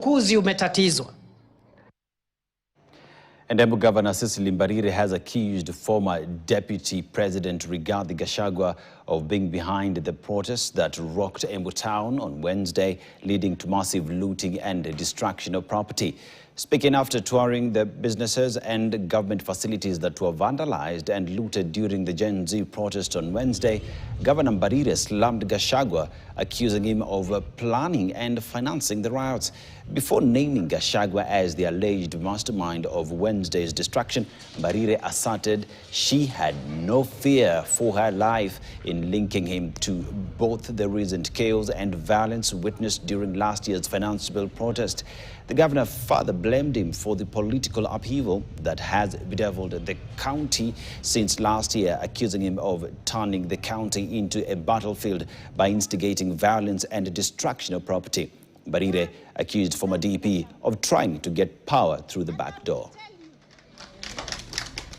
Kuzi umetatizwa. And Embu Governor Cecily Mbarire has accused former Deputy President Rigathi Gachagua of being behind the protests that rocked Embu town on Wednesday, leading to massive looting and destruction of property. Speaking after touring the businesses and government facilities that were vandalized and looted during the Gen Z protest on Wednesday, Governor Mbarire slammed Gachagua, accusing him of planning and financing the riots. Before naming Gachagua as the alleged mastermind of Wednesday's destruction, Mbarire asserted she had no fear for her life in linking him to both the recent chaos and violence witnessed during last year's finance bill protest. The governor further blamed him for the political upheaval that has bedeviled the county since last year, accusing him of turning the county into a battlefield by instigating violence and destruction of property. Mbarire accused former DP of trying to get power through the back door.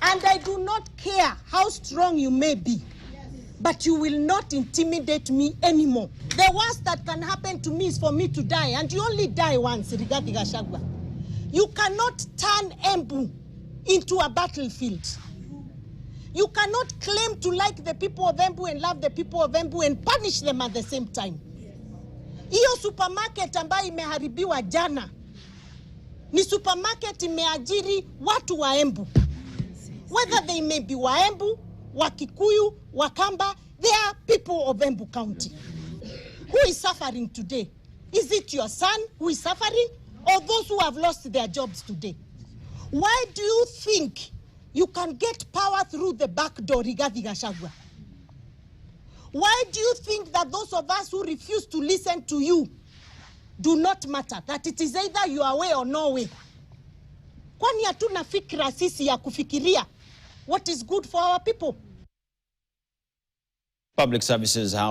And I do not care how strong you may be, but you will not intimidate me anymore. The worst that can happen to me is for me to die, and you only die once, Rigathi Gachagua. You cannot turn Embu into a battlefield. You cannot claim to like the people of Embu and love the people of Embu and punish them at the same time. Iyo supermarket ambayo imeharibiwa jana ni supermarket imeajiri watu wa Embu. Whether they may be wa Embu, wa Kikuyu, wa Kamba, they are people of Embu County. Who is suffering today? Is it your son who is suffering, or those who have lost their jobs today? Why do you think you can get power through the back door, Rigathi Gachagua? Why do you think that those of us who refuse to listen to you do not matter? That it is either your way or no way? Kwani hatuna fikra sisi ya kufikiria what is good for our people? Public services have